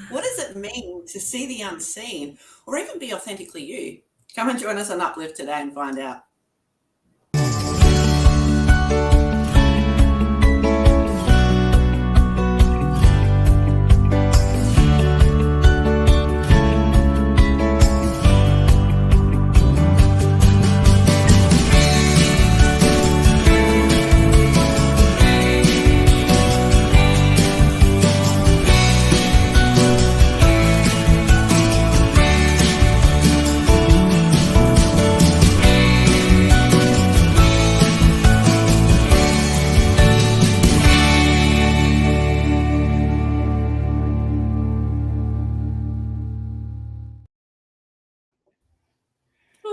What does it mean to see the unseen or even be authentically you? Come and join us on Uplift today and find out.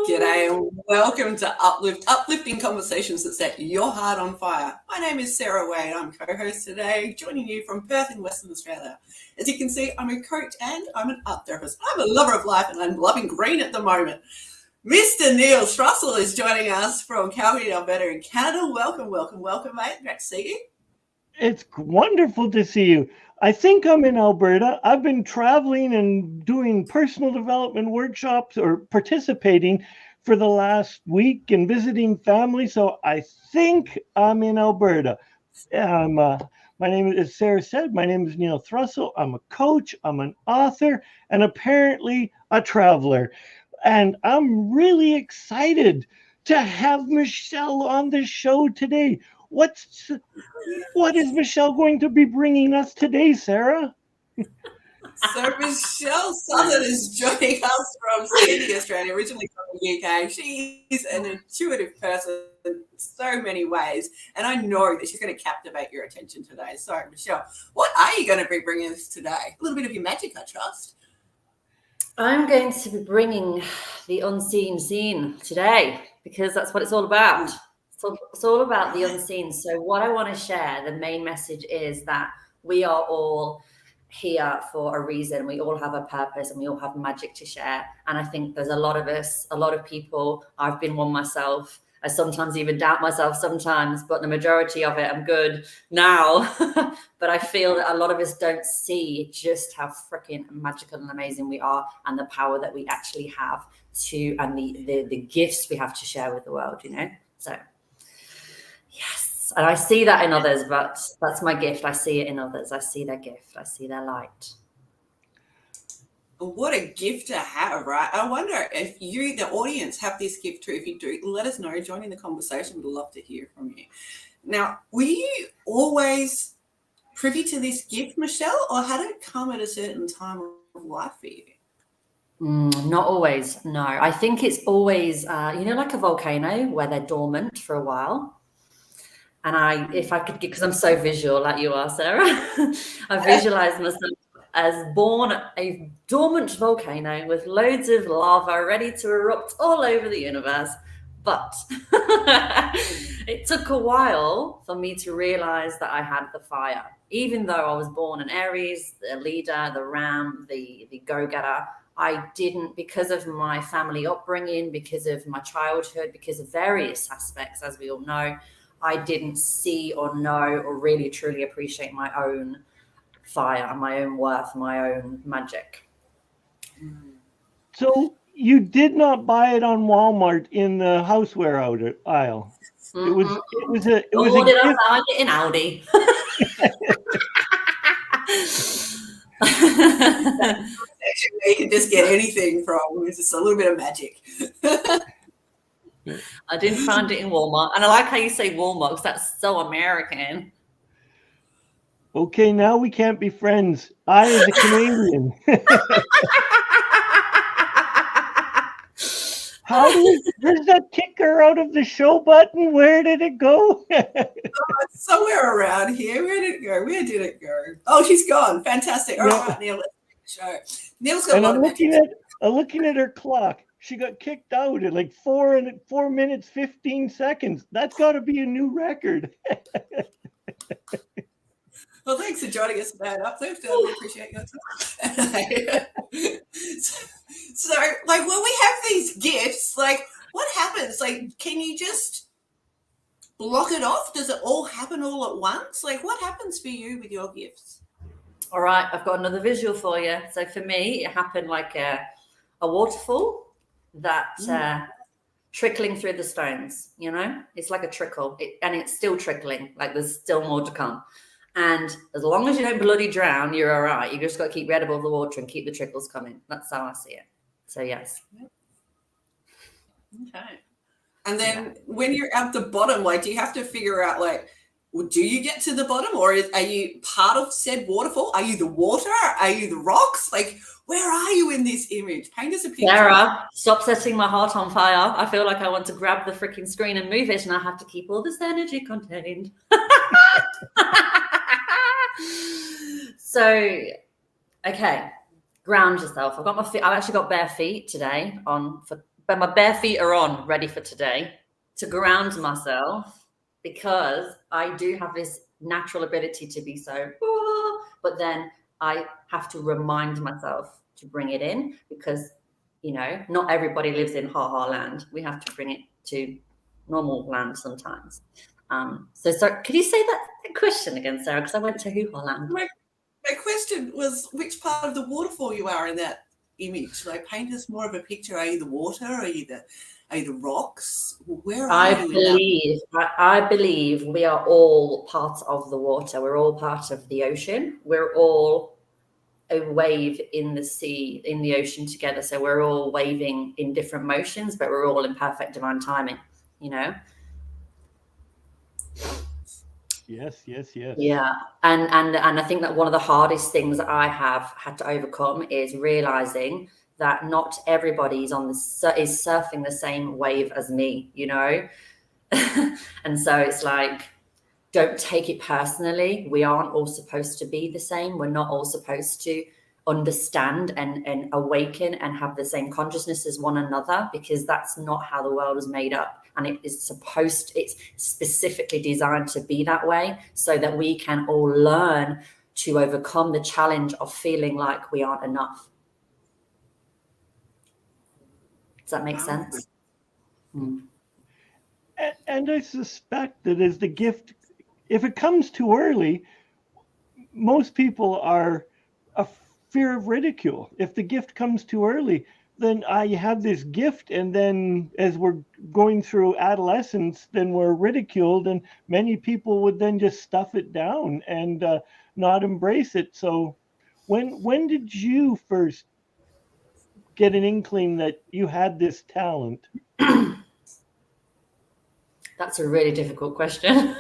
G'day and welcome to Uplifting Conversations that set your heart on fire. My name is Sarah Wade. I'm co-host today, joining you from Perth in Western Australia. As you can see, I'm a coach and I'm an art therapist. I'm a lover of life and I'm loving green at the moment. Mr. Neil Thrussell is joining us from Calgary, Alberta in Canada. Welcome, mate. Great to see you. It's wonderful to see you. I think I'm in Alberta. I've been traveling and doing personal development workshops or participating for the last week and visiting family. So I think I'm in Alberta. My name is, as Sarah said, my name is Neil Thrussell. I'm a coach, I'm an author, and apparently a traveler. And I'm really excited to have Michelle on the show today. What is Michelle going to be bringing us today, Sarah? So Louise Southan is joining us from Sydney, Australia, originally from the UK. She's an intuitive person in so many ways, and I know that she's going to captivate your attention today. So, Michelle, what are you going to be bringing us today? A little bit of your magic, I trust. I'm going to be bringing the unseen scene today because that's what it's all about. So it's all about the unseen. So what I want to share, the main message is that we are all here for a reason. We all have a purpose and we all have magic to share. And I think there's a lot of us, a lot of people, I've been one myself. I sometimes even doubt myself sometimes, but the majority of it, I'm good now. But I feel that a lot of us don't see just how freaking magical and amazing we are and the power that we actually have to, and the gifts we have to share with the world, you know? So yes, and I see that in others, but that's my gift. I see it in others. I see their gift. I see their light. What a gift to have, right? I wonder if you, the audience, have this gift too. If you do, let us know. Join in the conversation. We'd love to hear from you. Now, were you always privy to this gift, Michelle, or had it come at a certain time of life for you? Not always, no. I think it's always, like a volcano where they're dormant for a while. And if I could, because I'm so visual like you are, Sarah, I visualize myself as born a dormant volcano with loads of lava ready to erupt all over the universe. But it took a while for me to realize that I had the fire. Even though I was born an Aries, the leader, the ram, the go-getter, I didn't, because of my family upbringing, because of my childhood, because of various aspects, as we all know, I didn't see or know or really truly appreciate my own fire, my own worth, my own magic. So you did not buy it on Walmart in the houseware aisle. Mm-hmm. It was a did I find it in Aldi? You can just get anything from. It's just a little bit of magic. I didn't find it in Walmart. And I like how you say Walmart because that's so American. Okay, now we can't be friends. I, as a Canadian. Does that kicker out of the show button? Where did it go? It's somewhere around here. Where did it go? Oh, she's gone. Fantastic. All right, Neil, let's make the show. Neil's got a lot of magic. I'm looking at her clock. She got kicked out at like 4 minutes, 15 seconds. That's got to be a new record. Well, thanks for joining us today at Uplift. We appreciate your time. So, like, when we have these gifts, like, what happens? Like, can you just block it off? Does it all happen all at once? Like, what happens for you with your gifts? All right, I've got another visual for you. So for me, it happened like a waterfall that trickling through the stones, you know? It's like a trickle, and it's still trickling, like there's still more to come. And as long as you don't bloody drown, you're all right. You just got to keep your head above the water and keep the trickles coming. That's how I see it. So, yes. Okay. And then when you're at the bottom, like, do you have to figure out, like, well, do you get to the bottom, or are you part of said waterfall? Are you the water? Are you the rocks? Like, where are you in this image? Paint us a picture. Sarah, stop setting my heart on fire. I feel like I want to grab the freaking screen and move it, and I have to keep all this energy contained. So, okay, ground yourself. I've got my feet. I've actually got bare feet today on, but my bare feet are on, ready for today, to ground myself, because I do have this natural ability to be so, but then I have to remind myself to bring it in, because, you know, not everybody lives in ha-ha land. We have to bring it to normal land sometimes. So could you say that question again, Sarah? Because I went to hoo-ha land. My question was, which part of the waterfall you are in that image? Like, paint us more of a picture. Are you the water? Are you the rocks? Where are you? I believe we are all part of the water. We're all part of the ocean. We're all a wave in the sea, in the ocean together. So we're all waving in different motions, but we're all in perfect divine timing, you know? Yes. Yeah. And I think that one of the hardest things that I have had to overcome is realizing that not everybody is surfing the same wave as me, you know? And so it's like, don't take it personally. We aren't all supposed to be the same. We're not all supposed to understand and awaken and have the same consciousness as one another, because that's not how the world is made up. And it's specifically designed to be that way, so that we can all learn to overcome the challenge of feeling like we aren't enough. Does that make sense? And I suspect that as the gift, if it comes too early, most people are a fear of ridicule. If the gift comes too early, then I have this gift, and then as we're going through adolescence, then we're ridiculed, and many people would then just stuff it down and not embrace it. So when did you first get an inkling that you had this talent? That's a really difficult question,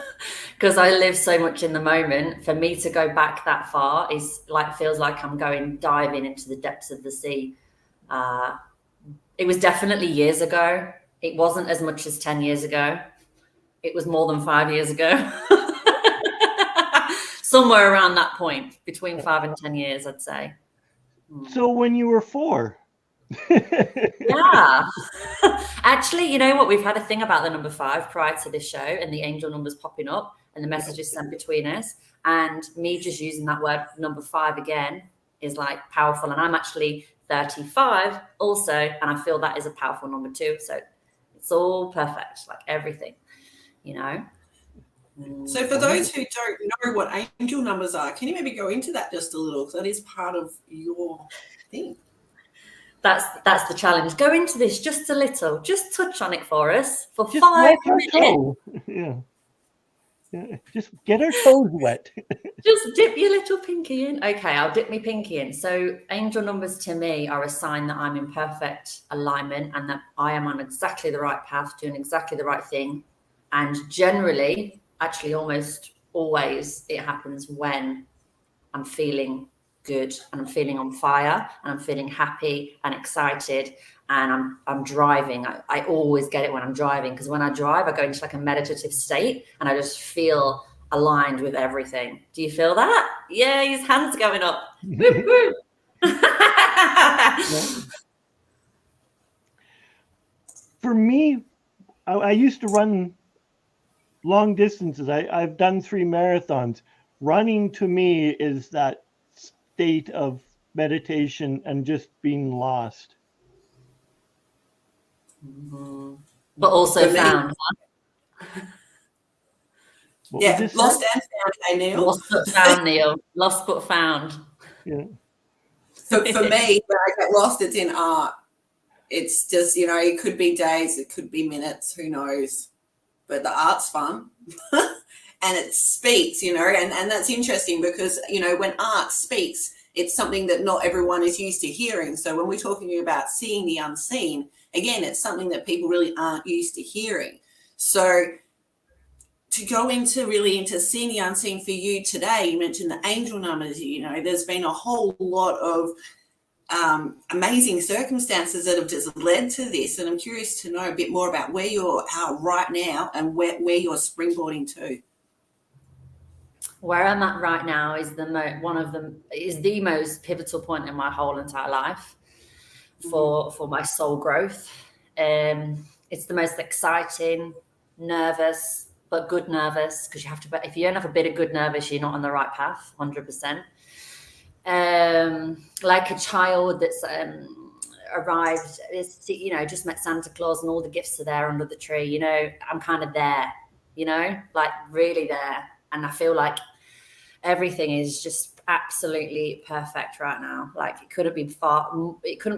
because I live so much in the moment. For me to go back that far feels like I'm diving into the depths of the sea. It was definitely years ago. It wasn't as much as 10 years ago. It was more than 5 years ago. Somewhere around that point, between 5 and 10 years, I'd say. So when you were 4? Yeah. Actually, you know what? We've had a thing about the number 5 prior to this show, and the angel numbers popping up and the messages sent between us. And me just using that word number 5 again is like powerful. And I'm actually 35 also, and I feel that is a powerful number too. So it's all perfect, like everything, you know. So for those who don't know what angel numbers are, can you maybe go into that just a little? Because that is part of your thing. That's the challenge. Go into this just a little. Just touch on it for us for 5 minutes. Yeah. Just get our toes wet. Just dip your little pinky in. Okay, I'll dip my pinky in. So angel numbers to me are a sign that I'm in perfect alignment and that I am on exactly the right path, doing exactly the right thing. And generally, actually almost always, it happens when I'm feeling good and I'm feeling on fire and I'm feeling happy and excited and I'm driving. I always get it when I'm driving, because when I drive, I go into like a meditative state and I just feel aligned with everything. Do you feel that? Yeah, his hands going up. Whoop, whoop. For me, I used to run long distances. I've done 3 marathons. Running to me is that state of meditation and just being lost. Mm-hmm. But also found. Yeah, lost and found, Neil. Lost but found, Neil. Lost but found. Yeah. So for me, when I get lost, it's in art. It's just, it could be days, it could be minutes, who knows? But the art's fun. And it speaks, and that's interesting because, when art speaks, it's something that not everyone is used to hearing. So when we're talking about seeing the unseen, again, it's something that people really aren't used to hearing. So to go into seeing the unseen for you today, you mentioned the angel numbers, there's been a whole lot of amazing circumstances that have just led to this. And I'm curious to know a bit more about where you're at right now and where you're springboarding to. Where I'm at right now is the most pivotal point in my whole entire life for my soul growth. It's the most exciting, nervous, but good nervous, because you have to. If you don't have a bit of good nervous, you're not on the right path, 100%. Like a child that's arrived, just met Santa Claus and all the gifts are there under the tree. I'm kind of there, like really there. And I feel like everything is just absolutely perfect right now. Like it couldn't be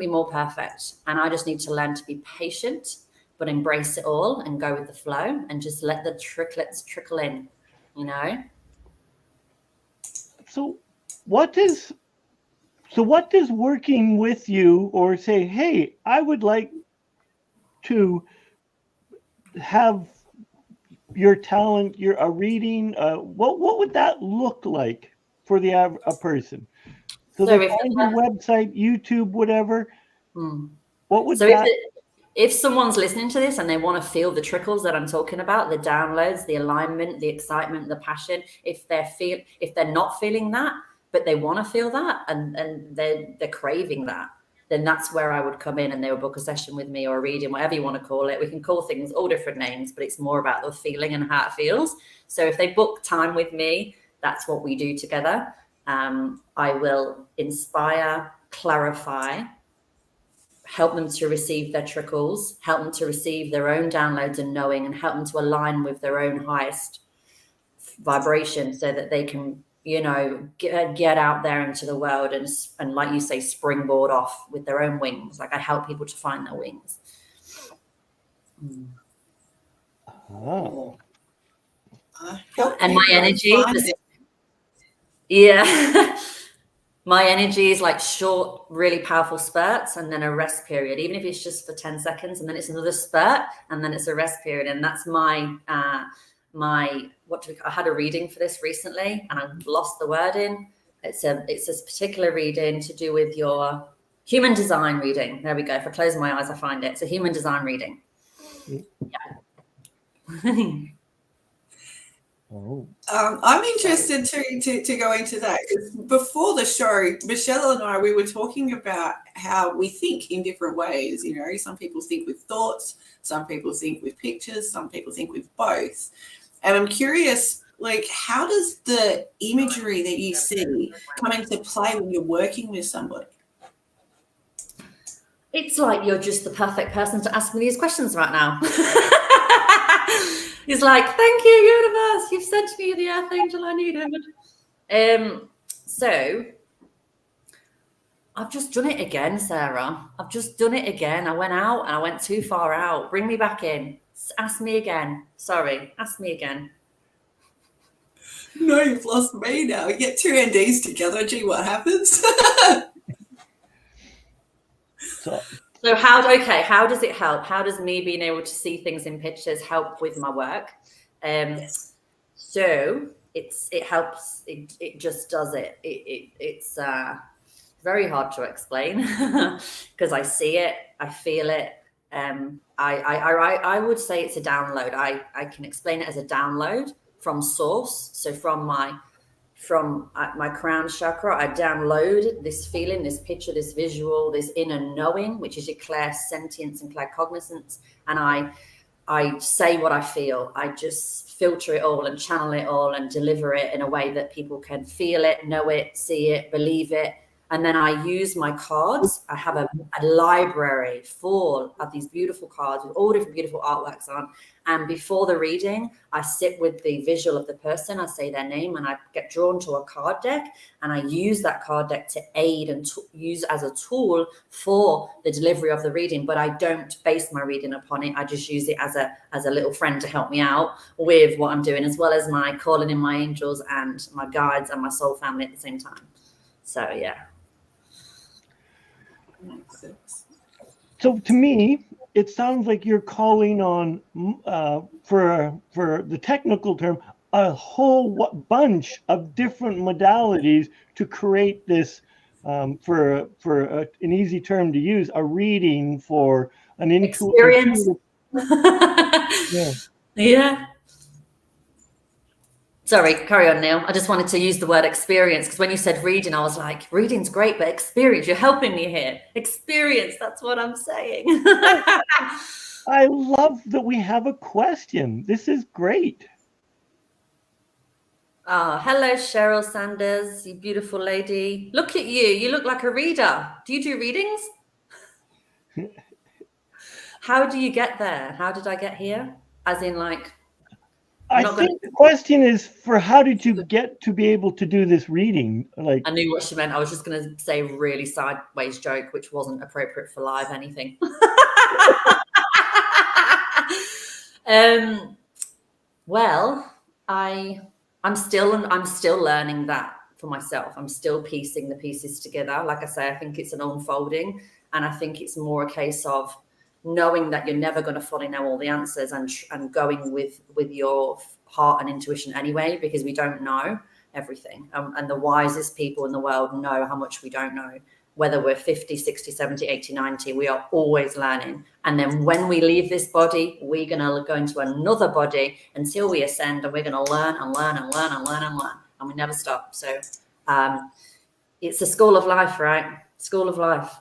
more perfect. And I just need to learn to be patient, but embrace it all and go with the flow and just let the tricklets trickle in, So what does working with you, or say, hey, I would like to have your talent, a reading, what would that look like for a person? So they find your website, YouTube, whatever. What would that? If someone's listening to this and they want to feel the trickles that I'm talking about, the downloads, the alignment, the excitement, the passion, if they're not feeling that, but they want to feel that and they're craving that, then that's where I would come in and they would book a session with me or a reading, whatever you want to call it. We can call things all different names, but it's more about the feeling and how it feels. So if they book time with me, that's what we do together. I will inspire, clarify, help them to receive their trickles, help them to receive their own downloads and knowing, and help them to align with their own highest vibration so that they can, get out there into the world and like you say, springboard off with their own wings. Like I help people to find their wings. Oh. And my energy, my energy is like short, really powerful spurts and then a rest period, even if it's just for 10 seconds, and then it's another spurt and then it's a rest period. And that's I had a reading for this recently and I've lost the wording. It's a particular reading to do with your human design reading. There we go. If I close my eyes, I find it. It's a human design reading. Yeah. Oh. I'm interested to go into that, because before the show, Michelle and I, we were talking about how we think in different ways. Some people think with thoughts, some people think with pictures, some people think with both. And I'm curious, like, how does the imagery that you see come into play when you're working with somebody? It's like you're just the perfect person to ask me these questions right now. He's like, thank you, universe. You've sent me the earth angel I needed. So I've just done it again, Sarah. I've just done it again. I went out and I went too far out. Bring me back in. Ask me again. Sorry. Ask me again. No, you've lost me now. You get two NDs together. Gee, what happens? So how does it help? How does me being able to see things in pictures help with my work? So it helps. It just does it. It's very hard to explain because I see it, I feel it. I would say it's a download. I can explain it as a download from source. So from my crown chakra, I download this feeling, this picture, this visual, this inner knowing, which is your clairsentience and claircognizance. And I say what I feel. I just filter it all and channel it all and deliver it in a way that people can feel it, know it, see it, believe it, And then I use my cards. I have a library full of these beautiful cards with all different beautiful artworks on. And before the reading, I sit with the visual of the person. I say their name and I get drawn to a card deck. And I use that card deck to aid and use as a tool for the delivery of the reading. But I don't base my reading upon it. I just use it as a little friend to help me out with what I'm doing, as well as my calling in my angels and my guides and my soul family at the same time. So, yeah. So to me, it sounds like you're calling on, for the technical term, a whole bunch of different modalities to create this, for an easy term to use, a reading for an experience. Yeah. Yeah. Sorry, carry on, Neil. I just wanted to use the word experience because when you said reading, I was like, reading's great, but experience, you're helping me here. Experience, that's what I'm saying. I love that we have a question. This is great. Hello, Cheryl Sanders, you beautiful lady. Look at you. You look like a reader. Do you do readings? How do you get there? How did I get here? As in, like, I think the question is, for how did you get to be able to do this reading? Like, I knew what she meant. I was just going to say a really sideways joke, which wasn't appropriate for live anything. Well, I'm still learning that for myself. I'm still piecing the pieces together. Like I say, I think it's an unfolding, and I think it's more a case of knowing that you're never going to fully know all the answers and going with your heart and intuition anyway, because we don't know everything. And the wisest people in the world know how much we don't know. Whether we're 50, 60, 70, 80, 90, we are always learning. And then when we leave this body, we're going to go into another body until we ascend, and we're going to learn and learn and learn and learn and learn. And we never stop. So it's a school of life, right? School of life.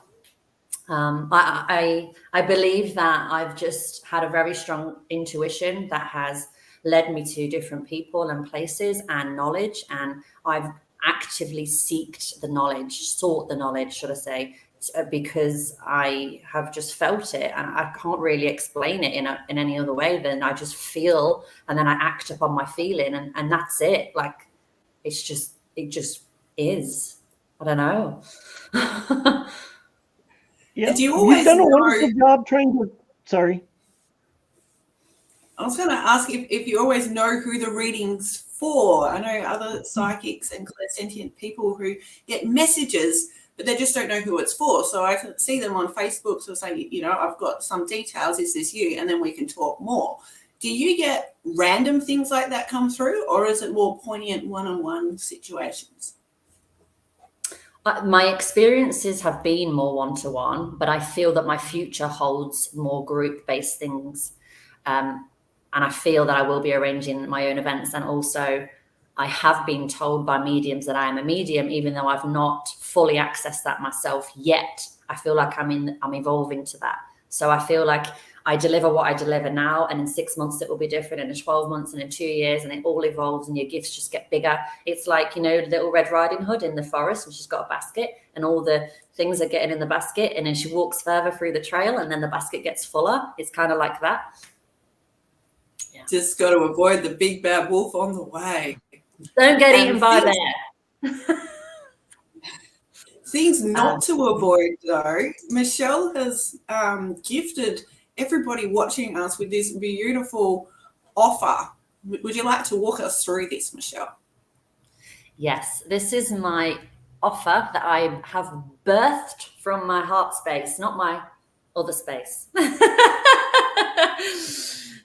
I believe that I've just had a very strong intuition that has led me to different people and places and knowledge. And I've actively sought the knowledge, should I say, because I have just felt it, and I can't really explain it in any other way than I just feel, and then I act upon my feeling, and that's it. Like, it just is. I don't know. Yeah, you've done a wonderful job trying to. Sorry. I was going to ask if you always know who the reading's for. I know other psychics and clairsentient people who get messages, but they just don't know who it's for. So I can see them on Facebook, so say, I've got some details. Is this you? And then we can talk more. Do you get random things like that come through, or is it more poignant one-on-one situations? My experiences have been more one-to-one, but I feel that my future holds more group-based things. And I feel that I will be arranging my own events. And also I have been told by mediums that I am a medium, even though I've not fully accessed that myself yet. I feel like I'm evolving to that. So I feel like I deliver what I deliver now, and in 6 months it will be different, and in 12 months and in 2 years, and it all evolves, and your gifts just get bigger. It's like, Little Red Riding Hood in the forest, and she's got a basket, and all the things are getting in the basket, and then she walks further through the trail, and then the basket gets fuller. It's kind of like that. Yeah. Just got to avoid the big bad wolf on the way. Don't get eaten by a bear. Things not to avoid, though. Michelle has gifted everybody watching us with this beautiful offer. Would you like to walk us through this, Michelle? Yes, this is my offer that I have birthed from my heart space, not my other space.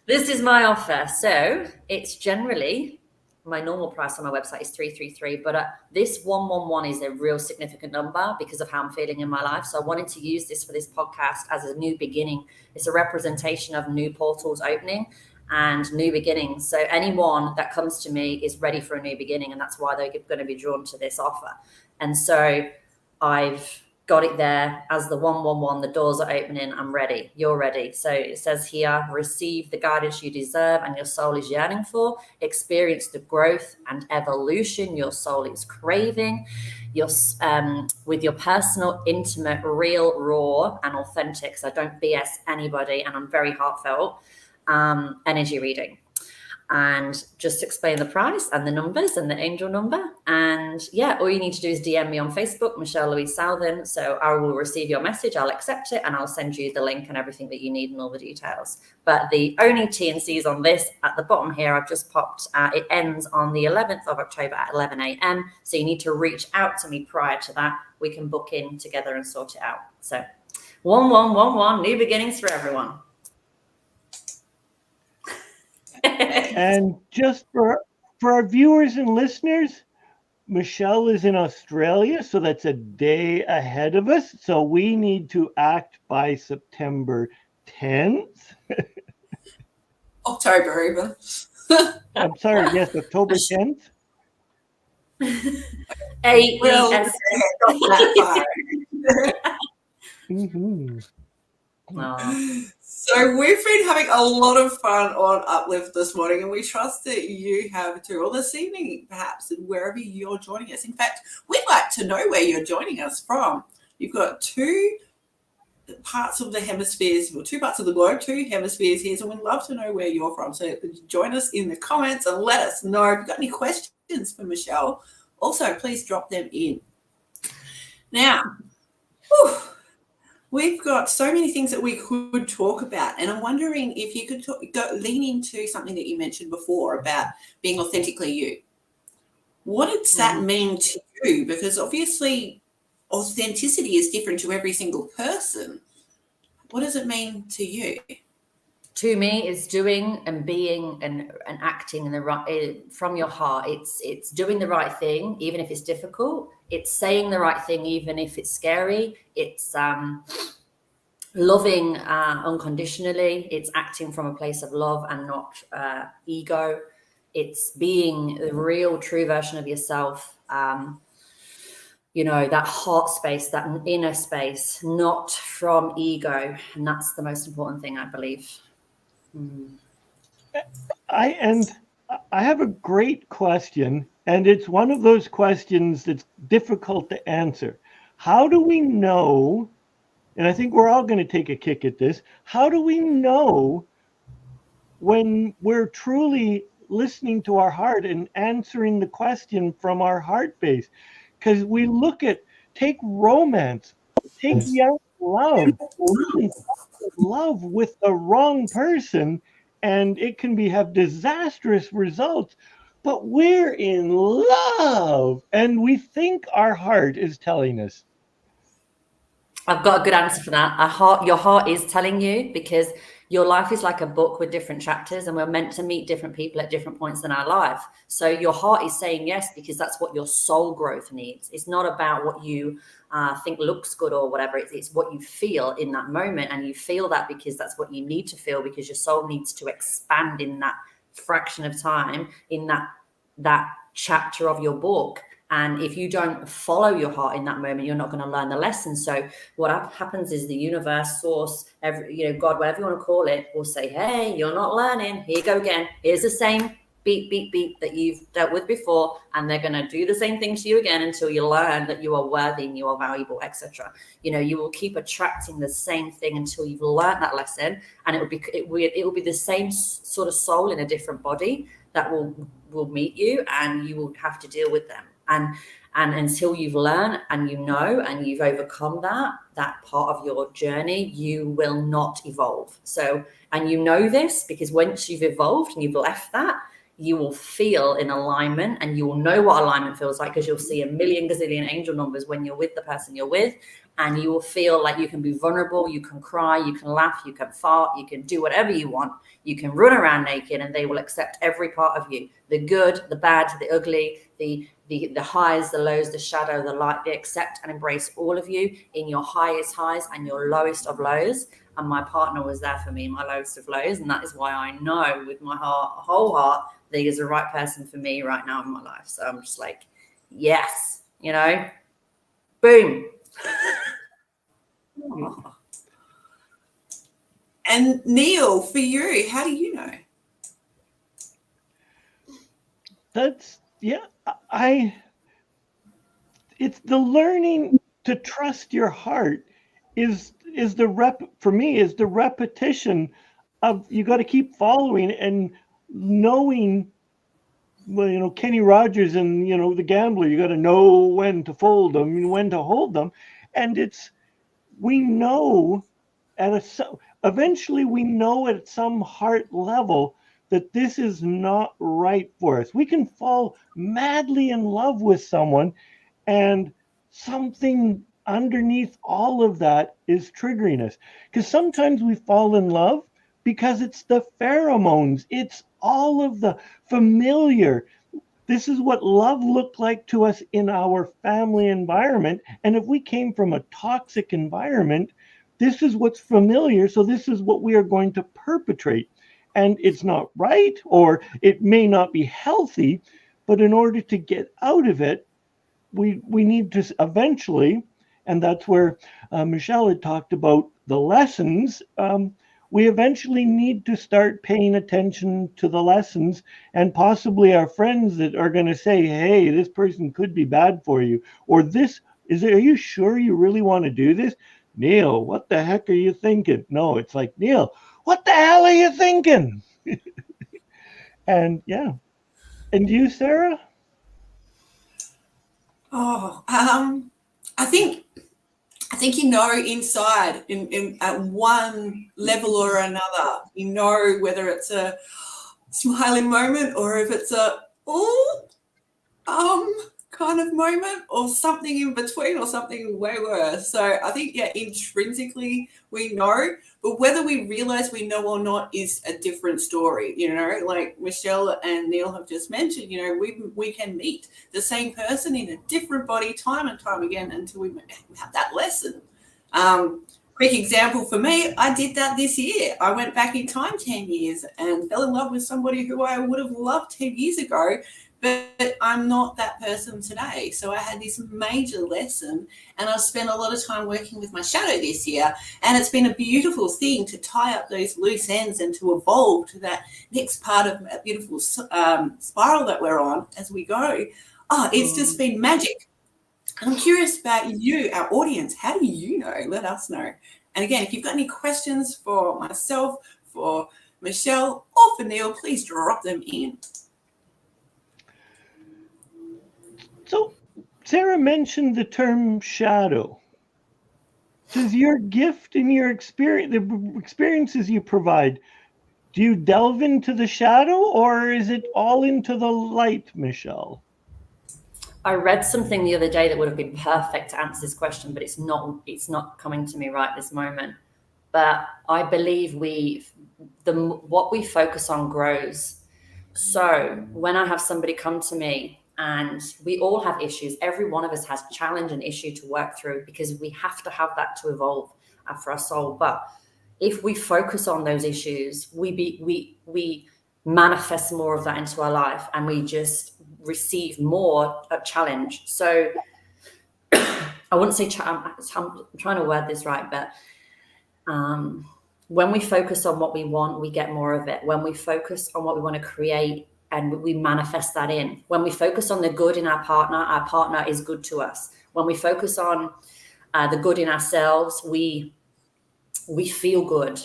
This is my offer. So it's generally, my normal price on my website is 333, but this 111 is a real significant number because of how I'm feeling in my life. So I wanted to use this for this podcast as a new beginning. It's a representation of new portals opening and new beginnings. So anyone that comes to me is ready for a new beginning, and that's why they're going to be drawn to this offer. And so I've got it there as the 111. The doors are opening. I'm ready. You're ready. So it says here, receive the guidance you deserve and your soul is yearning for. Experience the growth and evolution your soul is craving. With your personal, intimate, real, raw, and authentic. So don't BS anybody. And I'm very heartfelt. Energy reading. And just explain the price and the numbers and the angel number. And yeah, all you need to do is DM me on Facebook, Michelle Louise Southan. So I will receive your message, I'll accept it, and I'll send you the link and everything that you need and all the details. But the only T&Cs on this at the bottom here, I've just popped, it ends on the 11th of October at 11 a.m. So you need to reach out to me prior to that. We can book in together and sort it out. So 1111, new beginnings for everyone. And just for our viewers and listeners, Michelle is in Australia, so that's a day ahead of us. So we need to act by September 10th. October even. I'm sorry, yes, October 10th. Mm-hmm. So we've been having a lot of fun on Uplift this morning, and we trust that you have too, or this evening perhaps, and wherever you're joining us. In fact, we'd like to know where you're joining us from. You've got two parts of the hemispheres, or two parts of the globe, two hemispheres here, so we'd love to know where you're from. So join us in the comments and let us know. If you've got any questions for Michelle, also please drop them in. Now, we've got so many things that we could talk about, and I'm wondering if you could lean into something that you mentioned before about being authentically you. What does that mean to you? Because obviously authenticity is different to every single person. What does it mean to you? To me, it's doing and being and acting in the right from your heart. It's doing the right thing, even if it's difficult. It's saying the right thing, even if it's scary. It's loving unconditionally. It's acting from a place of love and not ego. It's being the real, true version of yourself. That heart space, that inner space, not from ego. And that's the most important thing, I believe. I have a great question, and it's one of those questions that's difficult to answer. How do we know, and I think we're all going to take a kick at this, how do we know when we're truly listening to our heart and answering the question from our heart base? Because we take romance, take young love with the wrong person, and it can have disastrous results. But we're in love, and we think our heart is telling us. I've got a good answer for that. Your heart is telling you, because your life is like a book with different chapters, and we're meant to meet different people at different points in our life. So your heart is saying yes, because that's what your soul growth needs. It's not about what you think looks good or whatever. It's what you feel in that moment, and you feel that because that's what you need to feel, because your soul needs to expand in that fraction of time, in that chapter of your book. And if you don't follow your heart in that moment, you're not going to learn the lesson. So what happens is the universe, source, God, whatever you want to call it, will say, hey, you're not learning. Here you go again. Here's the same beep, beep, beep that you've dealt with before. And they're going to do the same thing to you again until you learn that you are worthy and you are valuable, etc. You will keep attracting the same thing until you've learned that lesson. And it will be the same sort of soul in a different body that will meet you, and you will have to deal with them. And until you've learned and and you've overcome that part of your journey, you will not evolve. So, and this because once you've evolved and you've left that, you will feel in alignment, and you will know what alignment feels like, because you'll see a million gazillion angel numbers when you're with the person you're with, and you will feel like you can be vulnerable, you can cry, you can laugh, you can fart, you can do whatever you want, you can run around naked, and they will accept every part of you, the good, the bad, the ugly, the highs, the lows, the shadow, the light. They accept and embrace all of you in your highest highs and your lowest of lows. And my partner was there for me, my lowest of lows. And that is why I know with my whole heart that he is the right person for me right now in my life. So I'm just like, yes, boom. Oh. And Neil, for you, how do you know? That's, yeah, it's the learning to trust your heart is for me is the repetition of, you got to keep following and knowing. Well, Kenny Rogers and, the gambler, you got to know when to fold them and when to hold them. And we know eventually we know at some heart level that this is not right for us. We can fall madly in love with someone, and something underneath all of that is triggering us. Because sometimes we fall in love because it's the pheromones, it's all of the familiar. This is what love looked like to us in our family environment. And if we came from a toxic environment, this is what's familiar. So this is what we are going to perpetrate. And it's not right, or it may not be healthy, but in order to get out of it, we need to eventually, and that's where Michelle had talked about the lessons. We eventually need to start paying attention to the lessons, and possibly our friends that are going to say, hey, this person could be bad for you, or are you sure you really want to do this? Neil, what the heck are you thinking? No, it's like, Neil, what the hell are you thinking? And yeah. And you, Sarah? Oh, I think inside in at one level or another, whether it's a smiling moment or if it's a kind of moment, or something in between, or something way worse. So I think, intrinsically we know, but whether we realize we know or not is a different story. Like Michelle and Neil have just mentioned, we can meet the same person in a different body time and time again until we have that lesson. Quick example for me, I did that this year. I went back in time 10 years and fell in love with somebody who I would have loved 10 years ago, but I'm not that person today. So I had this major lesson, and I've spent a lot of time working with my shadow this year, and it's been a beautiful thing to tie up those loose ends and to evolve to that next part of that beautiful spiral that we're on as we go. It's just been magic. I'm curious about you, our audience. How do you know? Let us know. And again, if you've got any questions for myself, for Michelle, or for Neil, please drop them in. So Sarah mentioned the term shadow. Does your gift and your experience, the experiences you provide, do you delve into the shadow, or is it all into the light, Michelle? I read something the other day that would have been perfect to answer this question, but it's not coming to me right this moment. But I believe what we focus on grows. So when I have somebody come to me, and we all have issues, every one of us has challenge and issue to work through, because we have to have that to evolve for our soul. But if we focus on those issues, we manifest more of that into our life, and we just receive more challenge. So I wouldn't say I'm trying to word this right, but when we focus on what we want, we get more of it. When we focus on what we want to create, and we manifest that in. When we focus on the good in our partner is good to us. When we focus on the good in ourselves, we feel good.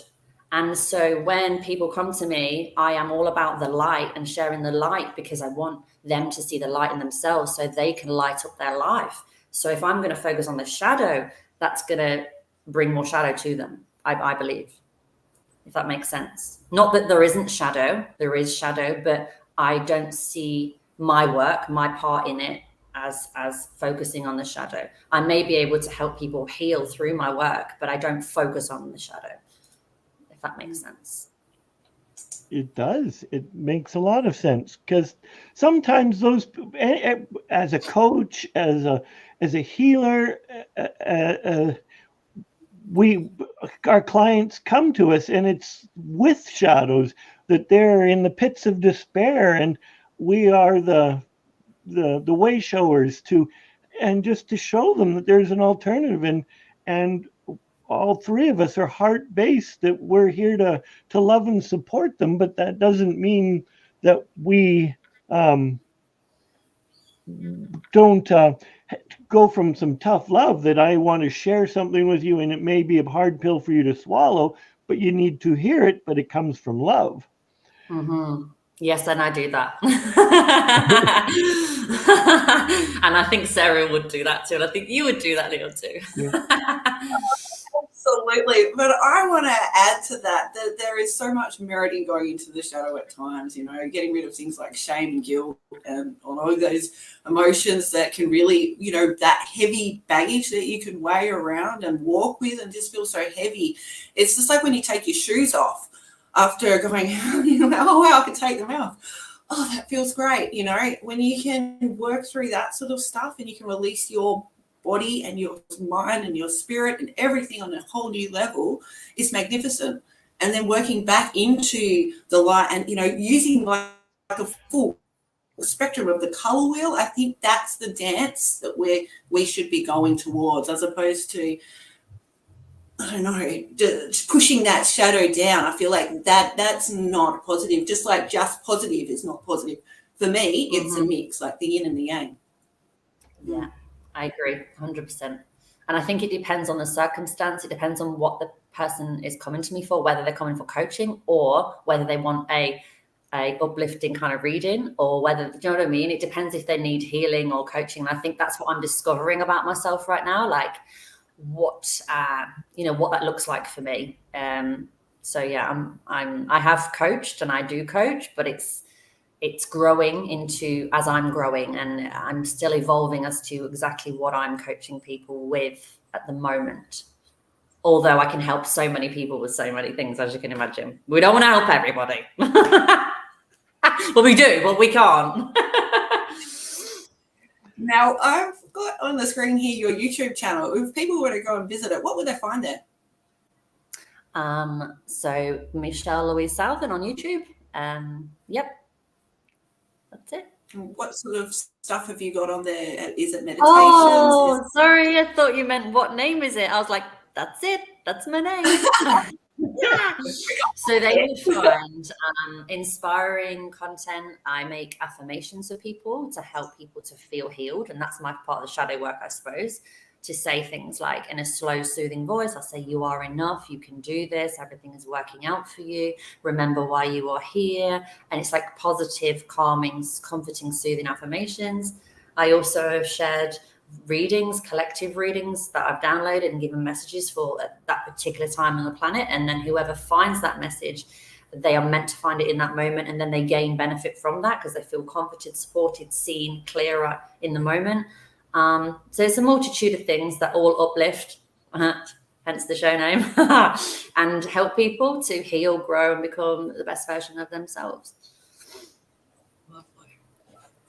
And so when people come to me, I am all about the light and sharing the light, because I want them to see the light in themselves so they can light up their life. So if I'm going to focus on the shadow, that's going to bring more shadow to them, I believe, if that makes sense. Not that there isn't shadow, there is shadow, but I don't see my work, my part in it, as focusing on the shadow. I may be able to help people heal through my work, but I don't focus on the shadow, if that makes sense. It does. It makes a lot of sense, because sometimes as a coach, as a healer, our clients come to us, and it's with shadows, that they're in the pits of despair, and we are the way showers and just to show them that there's an alternative. And all three of us are heart-based, that we're here to love and support them, but that doesn't mean that we don't go from some tough love, that I want to share something with you and it may be a hard pill for you to swallow, but you need to hear it, but it comes from love. Mm-hmm. Yes, and I do that. And I think Sarah would do that too. And I think you would do that, Leo, too. Yeah. Absolutely. But I want to add to that there is so much merit in going into the shadow at times, getting rid of things like shame and guilt and all of those emotions that can really, that heavy baggage that you can weigh around and walk with and just feel so heavy. It's just like when you take your shoes off after going, oh, wow, I can take them off. Oh, that feels great. When you can work through that sort of stuff and you can release your body and your mind and your spirit and everything on a whole new level, is magnificent. And then working back into the light and, using like a full spectrum of the color wheel, I think that's the dance that we should be going towards, as opposed to, I don't know, just pushing that shadow down. I feel like that's not positive, just like just positive is not positive. For me, it's a mix, like the yin and the yang. Yeah, I agree 100%. And I think it depends on the circumstance. It depends on what the person is coming to me for, whether they're coming for coaching or whether they want a uplifting kind of reading, or whether, do you know what I mean? It depends if they need healing or coaching. And I think that's what I'm discovering about myself right now, like what what that looks like for me. So yeah, I have coached and I do coach, but it's growing into as I'm growing, and I'm still evolving as to exactly what I'm coaching people with at the moment. Although I can help so many people with so many things, as you can imagine. We don't want to help everybody. Well, we do, but we can't. Now, I've got on the screen here your YouTube channel. If people were to go and visit it, what would they find there? So Michelle Louise Southan on YouTube. Yep. That's it. What sort of stuff have you got on there? Is it meditations? Oh, sorry. I thought you meant what name is it? I was like, that's it. That's my name. So they will find inspiring content. I make affirmations for people to help people to feel healed. And that's my part of the shadow work, I suppose, to say things like in a slow, soothing voice. I'll say, you are enough. You can do this. Everything is working out for you. Remember why you are here. And it's like positive, calming, comforting, soothing affirmations. I also have shared readings, collective readings that I've downloaded and given messages for at that particular time on the planet. And then whoever finds that message, they are meant to find it in that moment. And then they gain benefit from that because they feel comforted, supported, seen, clearer in the moment. So it's a multitude of things that all uplift, hence the show name, and help people to heal, grow, and become the best version of themselves. Lovely.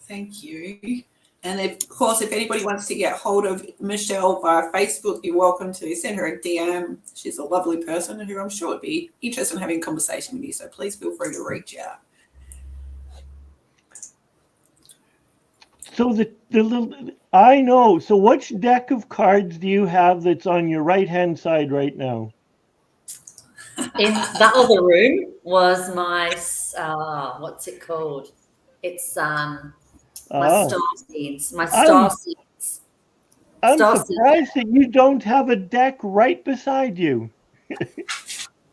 Thank you. And of course, if anybody wants to get hold of Michelle via Facebook, you're welcome to send her a DM. She's a lovely person who I'm sure would be interested in having a conversation with you. So please feel free to reach out. So the little, I know. So which deck of cards do you have that's on your right-hand side right now? In that other room was my, what's it called? It's my star seeds. My star seeds. I'm surprised that you don't have a deck right beside you.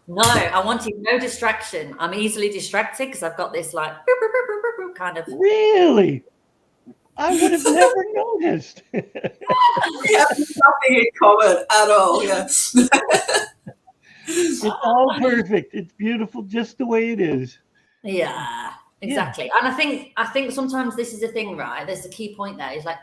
No, I wanted no distraction. I'm easily distracted because I've got this like kind of. Really? I would have never noticed. We have nothing in common at all. Yes. It's all perfect. It's beautiful just the way it is. Yeah, exactly. Yeah. And I think sometimes this is a thing, right? There's a key point there. Is like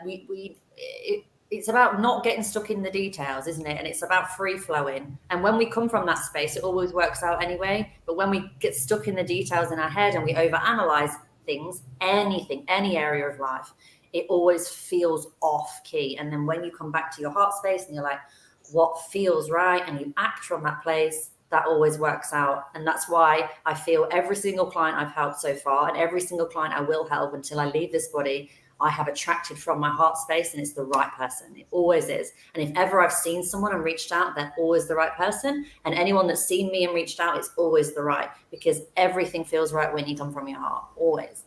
it's about not getting stuck in the details, isn't it? And it's about free flowing. And when we come from that space, it always works out anyway. But when we get stuck in the details in our head and we overanalyze things, anything, any area of life, it always feels off key. And then when you come back to your heart space and you're like, what feels right? And you act from that place, that always works out. And that's why I feel every single client I've helped so far and every single client I will help until I leave this body, I have attracted from my heart space, and it's the right person. It always is. And if ever I've seen someone and reached out, they're always the right person. And anyone that's seen me and reached out, it's always the right, because everything feels right when you come from your heart. Always.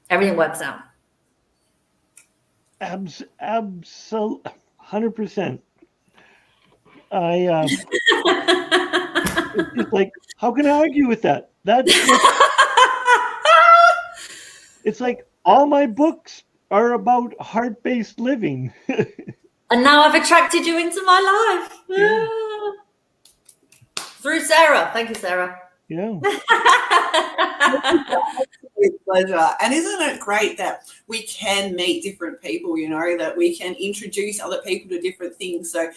Everything works out. Absolutely, 100%. It's just like, how can I argue with that? It's like all my books are about heart-based living. And now I've attracted you into my life. Yeah. Through Sarah. Thank you, Sarah. Yeah. Pleasure. And isn't it great that we can meet different people, that we can introduce other people to different things. So,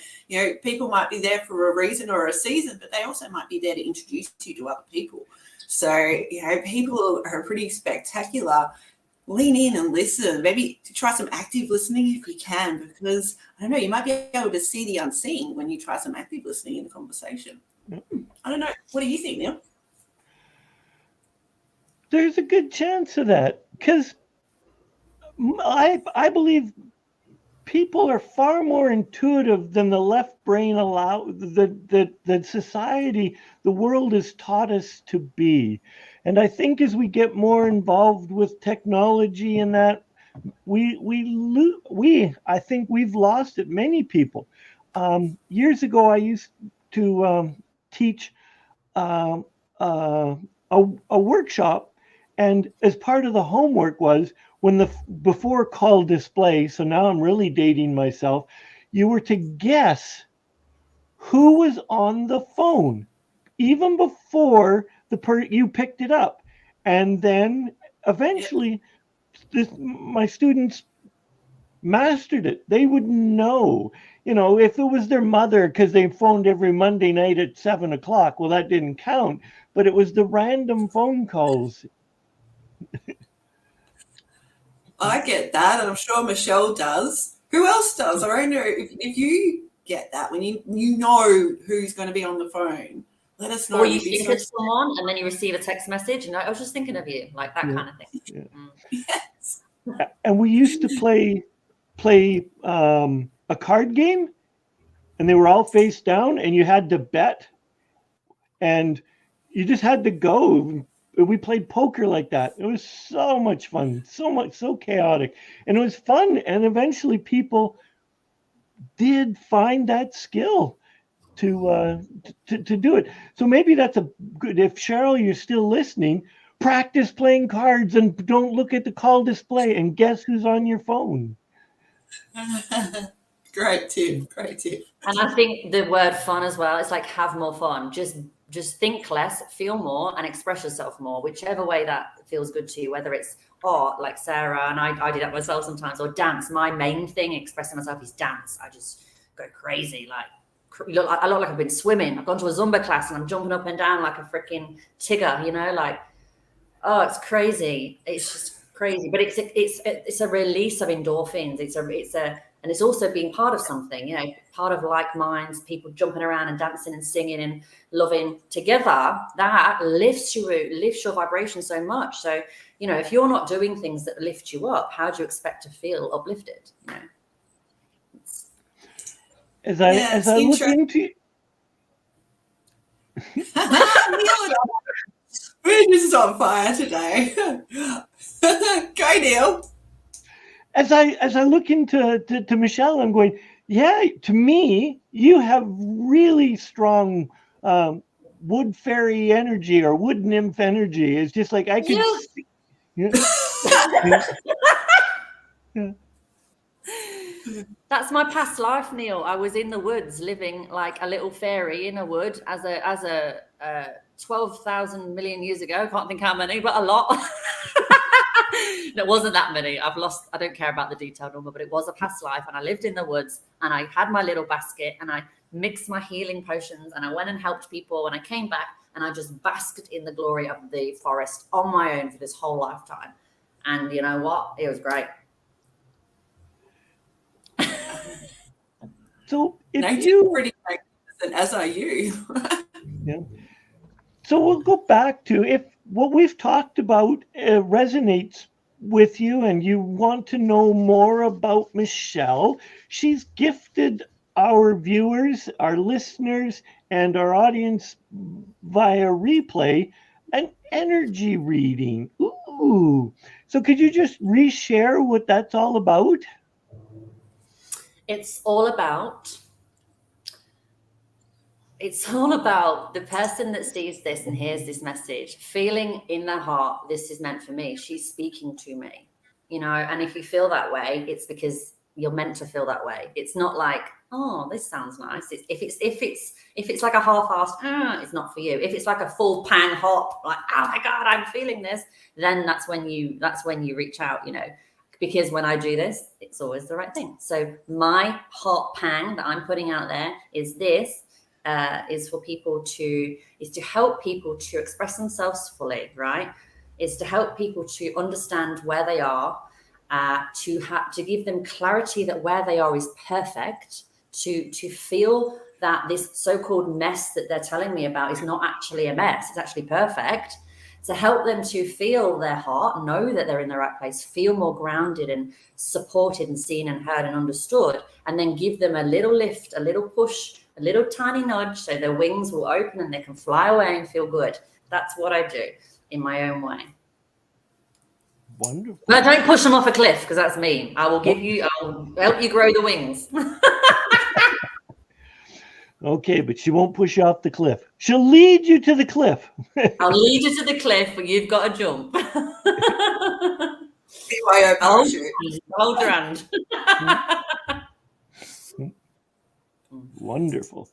people might be there for a reason or a season, but they also might be there to introduce you to other people. So, people are pretty spectacular. Lean in and listen. Maybe to try some active listening if you can, because I don't know, you might be able to see the unseen when you try some active listening in the conversation. I don't know. What do you think, Neil? There's a good chance of that, because I believe people are far more intuitive than the left brain that society, the world has taught us to be. And I think as we get more involved with technology and that, I think we've lost it. Many people. Years ago, I used to teach a workshop, and as part of the homework was, when before call display, so now I'm really dating myself, you were to guess who was on the phone, even before you picked it up. And then eventually my students mastered it. They would know, if it was their mother because they phoned every Monday night at 7:00, well, that didn't count, but it was the random phone calls. I get that, and I'm sure Michelle does. Who else does? I don't know if you get that when you know who's going to be on the phone. Let us know. Or you think of someone and then you receive a text message and I was just thinking of you, like that kind of thing. Yeah. Yes. And we used to play a card game, and they were all face down, and you had to bet, and you just had to go. We played poker like that. It was so much fun, so chaotic, and it was fun. And eventually, people did find that skill to do it. So maybe that's a good. If Cheryl, you're still listening, practice playing cards and don't look at the call display and guess who's on your phone. Great tip. And I think the word fun as well, it's like have more fun. Just think less, feel more, and express yourself more, whichever way that feels good to you, whether it's art like Sarah, and I do that myself sometimes, or dance. My main thing expressing myself is dance. I just go crazy. I look like I've been swimming. I've gone to a Zumba class and I'm jumping up and down like a freaking Tigger, oh, it's crazy. It's just crazy. But it's a release of endorphins. And it's also being part of something, part of like minds, people jumping around and dancing and singing and loving together. That lifts your vibration so much. So, if you're not doing things that lift you up, how do you expect to feel uplifted? As I look into we're just on fire today. Go, Neil. As I look into Michelle, I'm going, yeah, to me, you have really strong wood fairy energy or wood nymph energy. It's just like I could see. Yeah. That's my past life, Neil. I was in the woods living like a little fairy in a wood as a 12,000 million years ago. I can't think how many, but a lot. It wasn't that many. I don't care about the detailed number, but it was a past life. And I lived in the woods and I had my little basket and I mixed my healing potions and I went and helped people. And I came back and I just basked in the glory of the forest on my own for this whole lifetime. And you know what? It was great. So if you're pretty magnificent, as are you. Yeah. So we'll go back to if what we've talked about resonates with you and you want to know more about Michelle, she's gifted our viewers, our listeners, and our audience via replay an energy reading. Ooh. So could you just reshare what that's all about? It's all about the person that sees this and hears this message, feeling in their heart, this is meant for me. She's speaking to me, and if you feel that way, it's because you're meant to feel that way. It's not like, oh, this sounds nice. If it's like a half-assed, it's not for you. If it's like a full pan hop, like, oh my God, I'm feeling this, then that's when you reach out, because when I do this, it's always the right thing. So my hot pang that I'm putting out there is this. Is to help people to express themselves fully, right? Is to help people to understand where they are, to give them clarity that where they are is perfect, to feel that this so-called mess that they're telling me about is not actually a mess, it's actually perfect, to help them to feel their heart, know that they're in the right place, feel more grounded and supported and seen and heard and understood, and then give them a little lift, a little push, a little tiny nudge so their wings will open and they can fly away and feel good. That's what I do in my own way. Wonderful. But don't push them off a cliff, because that's mean. I'll help you grow the wings. Okay, but she won't push you off the cliff. She'll lead you to the cliff. I'll lead you to the cliff, but you've got to jump. Hold your hand. Wonderful.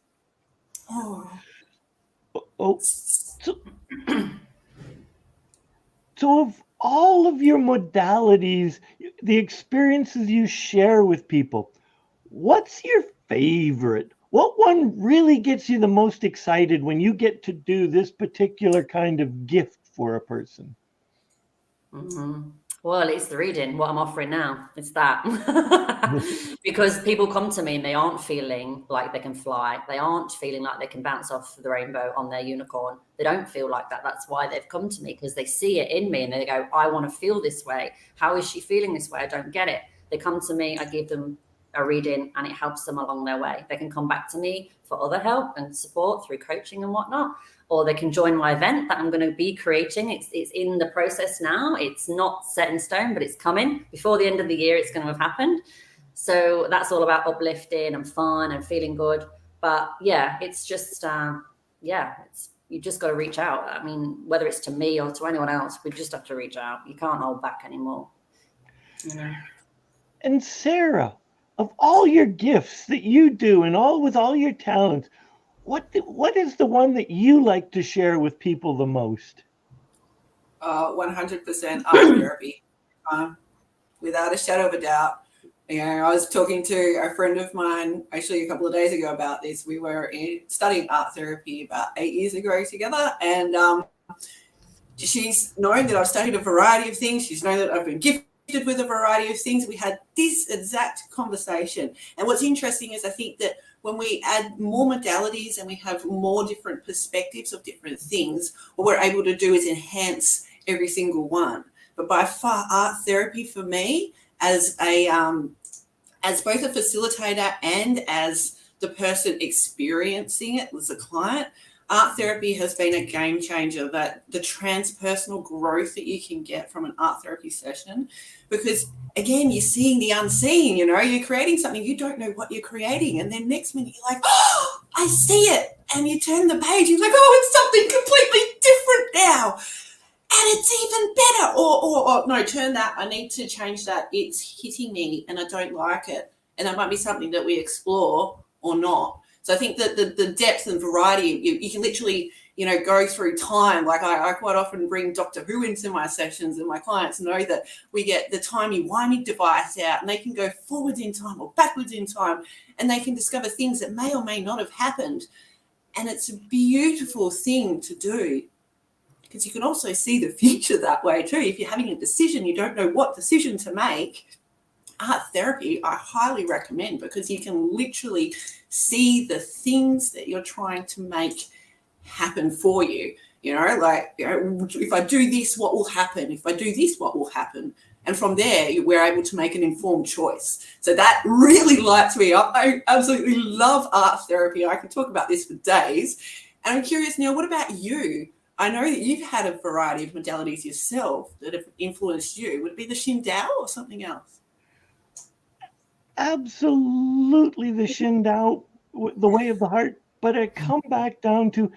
So of all of your modalities, the experiences you share with people, what's your favorite? What one really gets you the most excited when you get to do this particular kind of gift for a person? Mm-hmm. Well, it's the reading, what I'm offering now. It's that. Because people come to me and they aren't feeling like they can fly. They aren't feeling like they can bounce off the rainbow on their unicorn. They don't feel like that. That's why they've come to me, because they see it in me and they go, I want to feel this way. How is she feeling this way? I don't get it. They come to me, I give them a reading, and it helps them along their way. They can come back to me for other help and support through coaching and whatnot, or they can join my event that I'm going to be creating. It's in the process now. It's not set in stone, but it's coming. Before the end of the year, it's going to have happened. So that's all about uplifting and fun and feeling good. But yeah, it's just, you just got to reach out. I mean, whether it's to me or to anyone else, we just have to reach out. You can't hold back anymore. And Sarah, of all your gifts that you do and with all your talents, what is the one that you like to share with people the most? 100% art therapy, without a shadow of a doubt. I was talking to a friend of mine actually a couple of days ago about this. We were studying art therapy about 8 years ago together, and she's known that I've studied a variety of things. She's known that I've been gifted with a variety of things. We had this exact conversation. And what's interesting is I think that when we add more modalities and we have more different perspectives of different things, what we're able to do is enhance every single one. But by far, art therapy for me, as both a facilitator and as the person experiencing it as a client, art therapy has been a game changer. That the transpersonal growth that you can get from an art therapy session, because again, you're seeing the unseen. You're creating something, you don't know what you're creating, and then next minute you're like, oh, I see it, and you turn the page, you're like, oh, it's something completely different now. And it's even better. Or no, turn that. I need to change that. It's hitting me and I don't like it. And that might be something that we explore or not. So I think that the depth and variety, you can literally, go through time. Like I quite often bring Doctor Who into my sessions, and my clients know that we get the timey-wimey device out, and they can go forwards in time or backwards in time, and they can discover things that may or may not have happened. And it's a beautiful thing to do, because you can also see the future that way too. If you're having a decision, you don't know what decision to make, art therapy I highly recommend, because you can literally see the things that you're trying to make happen for you. If I do this, what will happen? If I do this, what will happen? And from there, we're able to make an informed choice. So that really lights me up. I absolutely love art therapy. I can talk about this for days. And I'm curious, Neil, what about you? I know that you've had a variety of modalities yourself that have influenced you. Would it be the Shin Dao or something else? Absolutely the Shin Dao, the way of the heart. But I come back down to,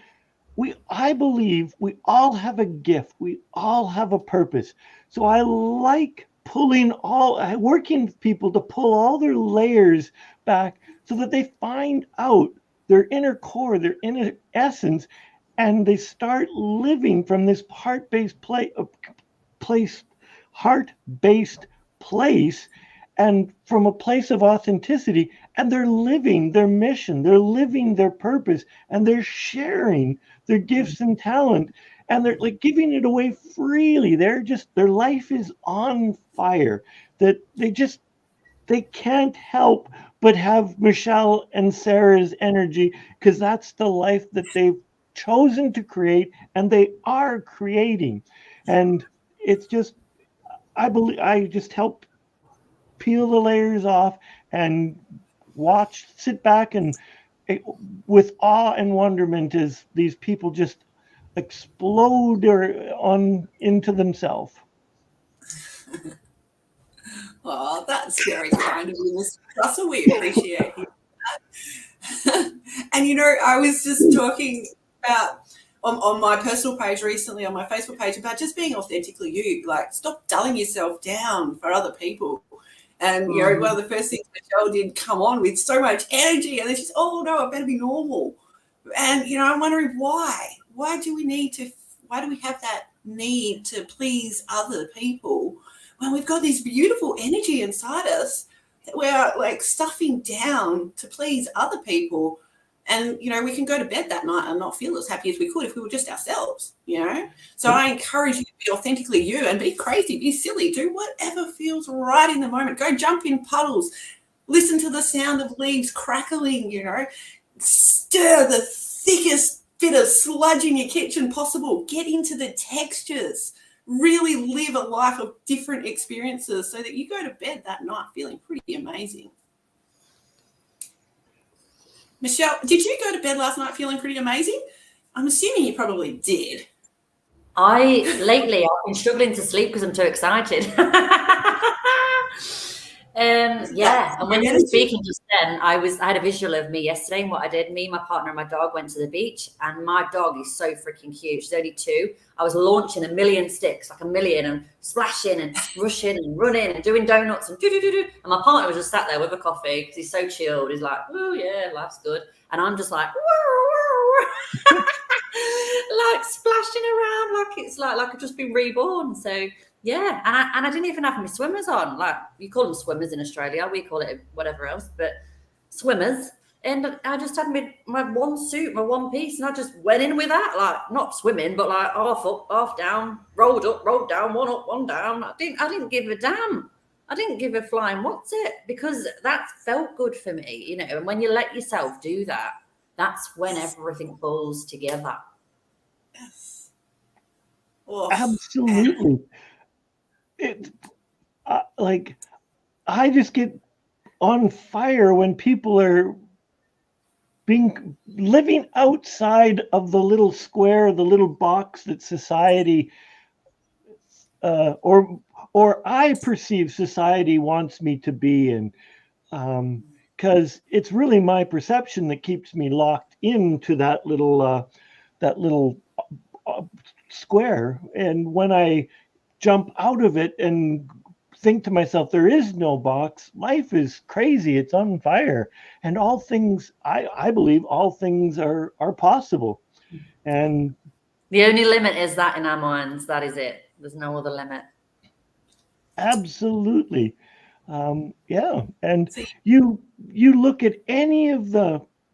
I believe we all have a gift. We all have a purpose. So I like working with people to pull all their layers back so that they find out their inner core, their inner essence, and they start living from this heart-based place, and from a place of authenticity, and they're living their mission, they're living their purpose, and they're sharing their gifts and talent, and they're like giving it away freely. Their life is on fire, that they can't help but have Michelle and Sarah's energy, because that's the life that they've chosen to create, and they are creating. And it's just, I believe, I just help peel the layers off and sit back, and with awe and wonderment as these people just explode into themselves. Oh, that's very kind of you, Mr. Thrussell. We appreciate you. And, I was just talking about on my personal page recently, on my Facebook page, about just being authentically you. Like, stop dulling yourself down for other people. And, one of the first things Michelle did come on with so much energy, and then she's, oh, no, I better be normal. And, I'm wondering why. Why do we have that need to please other people when we've got this beautiful energy inside us that we're, like, stuffing down to please other people? And, we can go to bed that night and not feel as happy as we could if we were just ourselves, So I encourage you to be authentically you and be crazy, be silly, do whatever feels right in the moment. Go jump in puddles, listen to the sound of leaves crackling, stir the thickest bit of sludge in your kitchen possible. Get into the textures. Really live a life of different experiences so that you go to bed that night feeling pretty amazing. Michelle, did you go to bed last night feeling pretty amazing? I'm assuming you probably did. Lately, I've been struggling to sleep because I'm too excited. Yeah, and when you were speaking just then, I had a visual of me yesterday and what I did. Me, my partner, and my dog went to the beach, and my dog is so freaking cute. She's only 2. I was launching a million sticks, like a million, and splashing and rushing and running and doing donuts and do. And my partner was just sat there with a coffee because he's so chilled. He's like, oh yeah, life's good. And I'm just like, like splashing around like it's like I've just been reborn. So yeah, and I didn't even have my swimmers on. Like, you call them swimmers in Australia, we call it whatever else, but swimmers. And I just had my one suit, my one piece, and I just went in with that, like not swimming, but like half up, half down, rolled up, rolled down, one up, one down. I didn't give a damn. I didn't give a flying what's it, because that felt good for me, And when you let yourself do that, that's when everything falls together. Yes. Oh. Absolutely. I just get on fire when people are living outside of the little square, the little box that society or I perceive society wants me to be in, because it's really my perception that keeps me locked into that little square. And when I jump out of it and think to myself, there is no box, life is crazy, it's on fire, and all things, I believe all things are possible. And the only limit is that in our minds. That is it. There's no other limit. Absolutely. Yeah. And you look at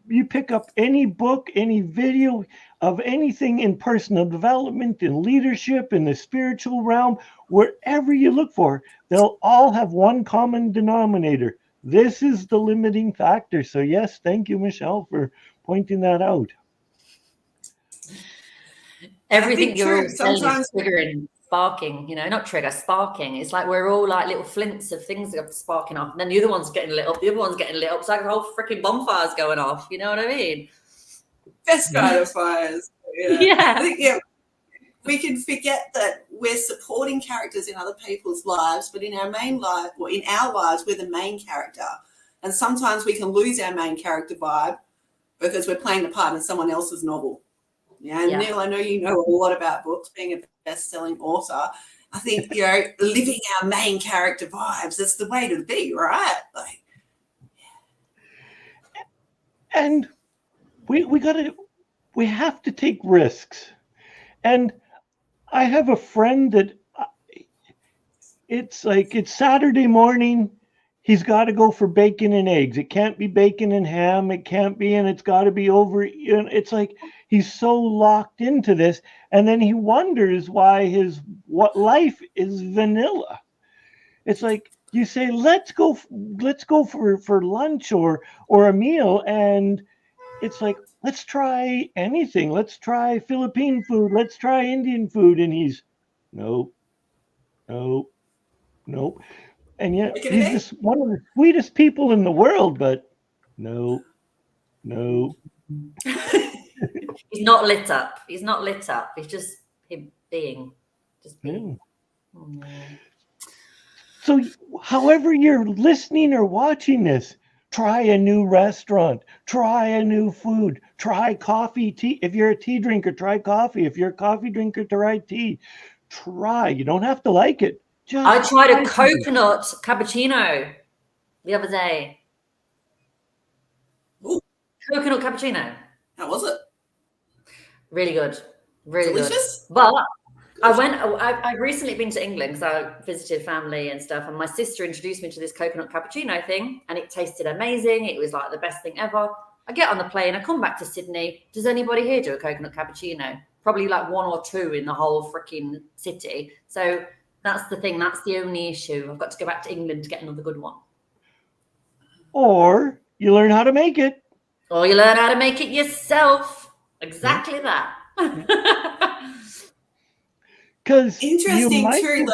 you pick up any book, any video of anything in personal development, in leadership, in the spiritual realm, wherever you look for, they'll all have one common denominator. This is the limiting factor. So yes, thank you, Michelle, for pointing that out. Everything you're saying is triggering sparking, not trigger, sparking. It's like we're all like little flints of things that are sparking off. And then the other one's getting lit up. The other one's getting lit up. It's like a whole freaking bonfire's going off. You know what I mean? Best kind of fires. Yeah. I think, we can forget that we're supporting characters in other people's lives, but in our lives, we're the main character. And sometimes we can lose our main character vibe because we're playing the part in someone else's novel. Yeah, and Neil, I know you know a lot about books, being a best-selling author. I think, living our main character vibes, that's the way to be, right? And we have to take risks. And I have a friend that it's Saturday morning. He's got to go for bacon and eggs. It can't be bacon and ham. It can't be, and it's got to be over. It's like he's so locked into this, and then he wonders why what life is vanilla. It's like you say, let's go for lunch or a meal, and it's like, let's try anything. Let's try Philippine food. Let's try Indian food, and he's nope. And yet he's just one of the sweetest people in the world, but no. He's not lit up. He's just him being. So however you're listening or watching this, try a new restaurant, try a new food, try coffee, tea. If you're a tea drinker, try coffee. If you're a coffee drinker, try tea. Try. You don't have to like it. I tried a coconut cappuccino the other day. Ooh. Coconut cappuccino. How was it? Really good. Really delicious? Good. But I've recently been to England because I visited family and stuff, and my sister introduced me to this coconut cappuccino thing, and it tasted amazing. It was like the best thing ever. I get on the plane, I come back to Sydney. Does anybody here do a coconut cappuccino? Probably like one or two in the whole freaking city. So that's the thing. That's the only issue. I've got to go back to England to get another good one. Or you learn how to make it. Or you learn how to make it yourself. Exactly that. Because interesting too. Like you're Neil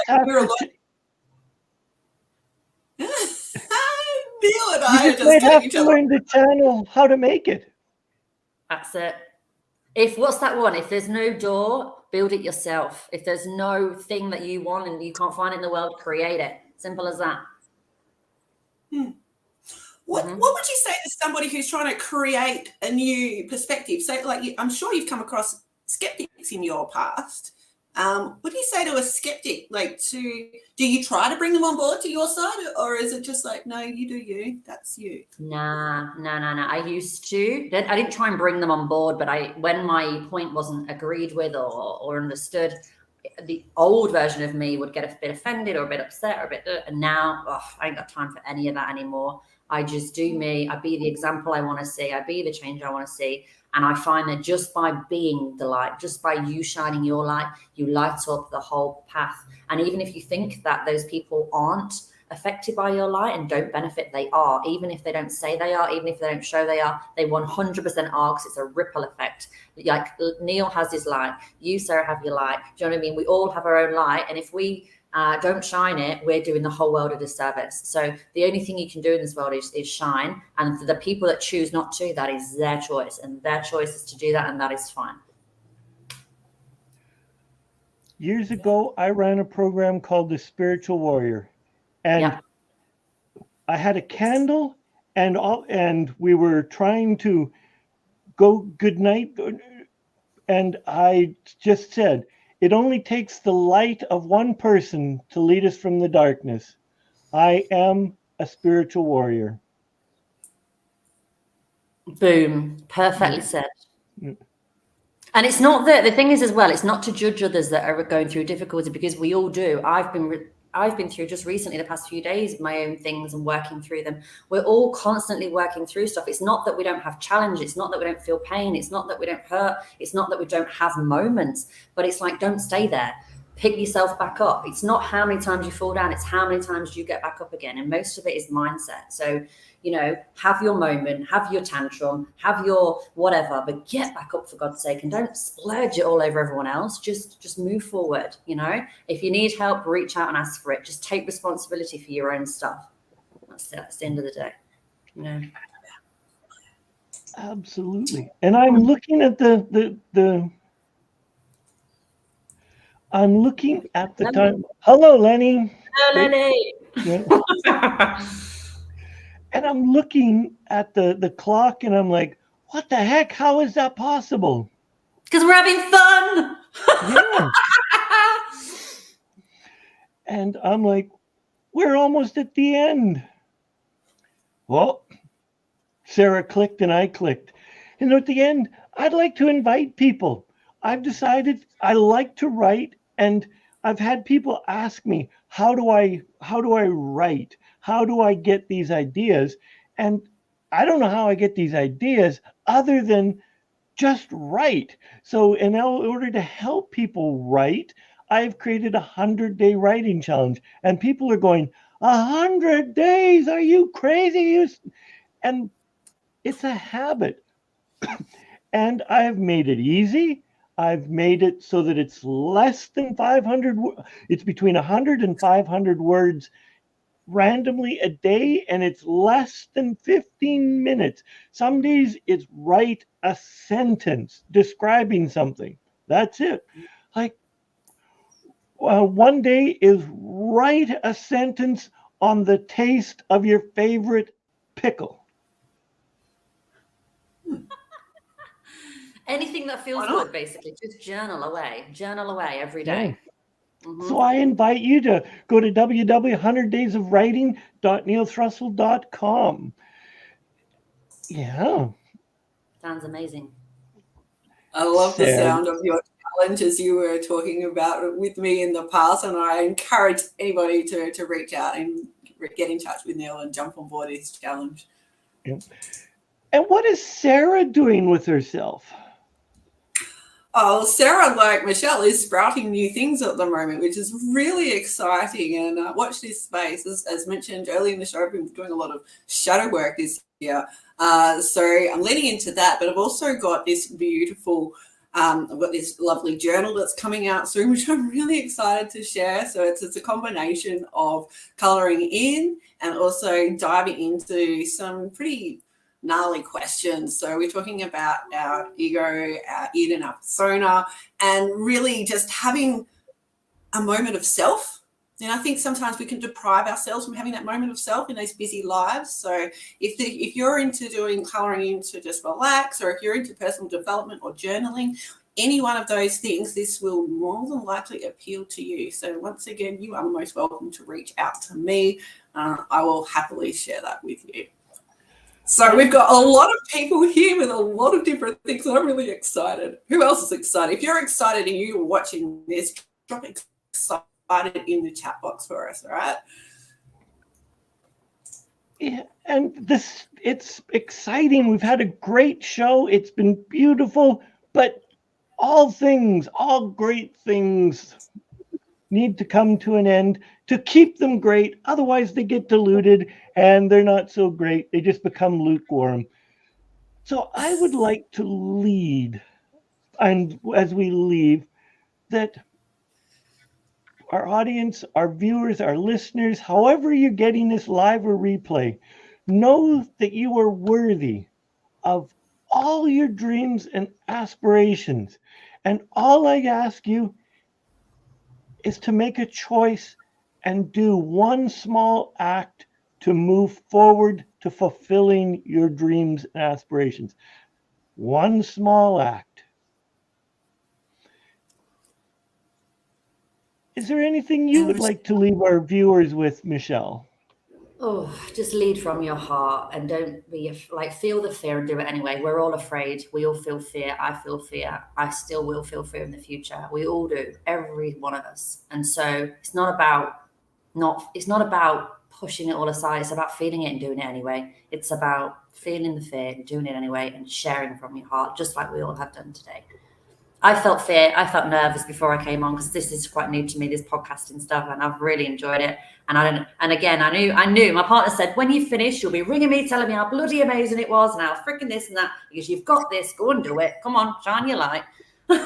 and I are just have to learn the channel how to make it. That's it. What's that one? If there's no door, build it yourself. If there's no thing that you want and you can't find it in the world, create it. Simple as that. What would you say to somebody who's trying to create a new perspective? So, I'm sure you've come across skeptics in your past. What do you say to a skeptic? Do you try to bring them on board to your side, or is it just like, no, you do you, that's you? Nah. I used to. I didn't try and bring them on board, but when my point wasn't agreed with or understood, the old version of me would get a bit offended or a bit upset or and now I ain't got time for any of that anymore. I just do me. I be the example I want to see. I be the change I want to see. And I find that just by being the light, just by you shining your light, you light up the whole path. And even if you think that those people aren't affected by your light and don't benefit, they are. Even if they don't say they are, even if they don't show they are, they 100% are, because it's a ripple effect. Like Neil has his light, you, Sarah, have your light. Do you know what I mean? We all have our own light. And if we don't shine it, we're doing the whole world a disservice. So the only thing you can do in this world is shine. And for the people that choose not to, that is their choice. And their choice is to do that, and that is fine. Years ago, I ran a program called The Spiritual Warrior. And I had a candle and we were trying to go good night. And I just said, it only takes the light of one person to lead us from the darkness. I am a spiritual warrior. Boom. Perfectly said. And it's not that, the thing is as well, it's not to judge others that are going through difficulty, because we all do. I've been through just recently, the past few days, my own things and working through them. We're all constantly working through stuff. It's not that we don't have challenge. It's not that we don't feel pain. It's not that we don't hurt. It's not that we don't have moments, but it's like, don't stay there. pick yourself back up. It's not how many times you fall down, it's how many times you get back up again. And most of it is mindset. So, you know, have your moment, have your tantrum, have your whatever, but get back up for God's sake, and don't splurge it all over everyone else. Just move forward. You know, if you need help, reach out and ask for it. Just take responsibility for your own stuff. That's it. That's the end of the day. You know. Absolutely. And I'm looking at I'm looking at the time. Hello, Lenny. Hello, Lenny. Yeah. And I'm looking at the clock, and I'm like, what the heck? How is that possible? Because we're having fun. Yeah. And I'm like, we're almost at the end. Well, Sarah clicked and I clicked. And at the end, I'd like to invite people. I've decided I like to write, and I've had people ask me, how do I write? How do I get these ideas? And I don't know how I get these ideas other than just write. So in order to help people write, I've created a 100-day writing challenge. And people are going, 100 days? Are you crazy? And it's a habit. And I've made it easy. I've made it so that it's less than 500. It's between 100 and 500 words randomly a day, and it's less than 15 minutes. Some days it's write a sentence describing something. That's it. Like one day is write a sentence on the taste of your favorite pickle. Anything that feels good, basically. Just journal away every day. Yeah. Mm-hmm. So I invite you to go to www.100daysofwriting.neilthrussell.com. Yeah. Sounds amazing. I love the sound of your challenge, as you were talking about it with me in the past, and I encourage anybody to reach out and get in touch with Neil and jump on board his challenge. Yeah. And what is Sarah doing with herself? Oh, Sarah, like Michelle, is sprouting new things at the moment, which is really exciting. And watch this space. As mentioned earlier in the show, I've been doing a lot of shadow work this year. So I'm leaning into that. But I've also got this beautiful, I've got this lovely journal that's coming out soon, which I'm really excited to share. So it's a combination of colouring in and also diving into some pretty gnarly questions. So we're talking about our ego, our id, and our persona, and really just having a moment of self. And I think sometimes we can deprive ourselves from having that moment of self in those busy lives. So if you're into doing colouring in to just relax, or if you're into personal development or journaling, any one of those things, this will more than likely appeal to you. So once again, you are most welcome to reach out to me. I will happily share that with you. So we've got a lot of people here with a lot of different things, and I'm really excited. Who else is excited? If you're excited and you're watching this, drop excited in the chat box for us, all right? Yeah, and it's exciting. We've had a great show. It's been beautiful, but all great things need to come to an end to keep them great. Otherwise, they get diluted and they're not so great. They just become lukewarm. So I would like to lead, and as we leave, that our audience, our viewers, our listeners, however you're getting this live or replay, know that you are worthy of all your dreams and aspirations. And all I ask you is to make a choice and do one small act to move forward to fulfilling your dreams and aspirations. One small act. Is there anything you would like to leave our viewers with, Michelle? Oh, just lead from your heart, and don't be feel the fear and do it anyway. We're all afraid. We all feel fear. I feel fear. I still will feel fear in the future. We all do, every one of us. And so it's not about pushing it all aside. It's about feeling it and doing it anyway. It's about feeling the fear and doing it anyway and sharing from your heart, just like we all have done today. I felt fear. I felt nervous before I came on because this is quite new to me, this podcasting stuff, and I've really enjoyed it. And again, I knew my partner said, when you finish, you'll be ringing me, telling me how bloody amazing it was and how freaking this and that, because you've got this. Go and do it. Come on, shine your light. So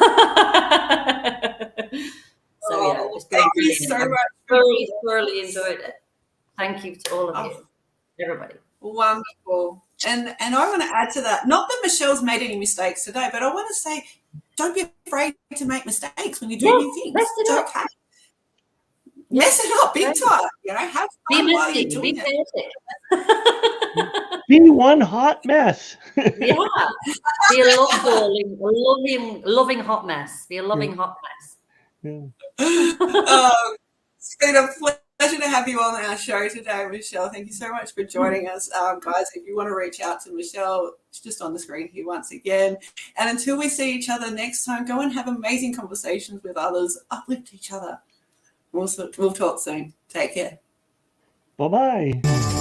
yeah, it's been thank you so much. thoroughly enjoyed it. Thank you to all of you, everybody. Wonderful. And I want to add to that, not that Michelle's made any mistakes today, but I want to say, don't be afraid to make mistakes when you do new things. It's okay. Mess it up big time. You know, have fun while you're doing it. Be one hot mess. Yeah. Be a loving hot mess. Be a loving hot mess. Yeah. It's been a pleasure to have you on our show today, Michelle. Thank you so much for joining us. Guys, if you want to reach out to Michelle, it's just on the screen here once again. And until we see each other next time, go and have amazing conversations with others. Uplift each other. We'll talk soon. Take care. Bye-bye.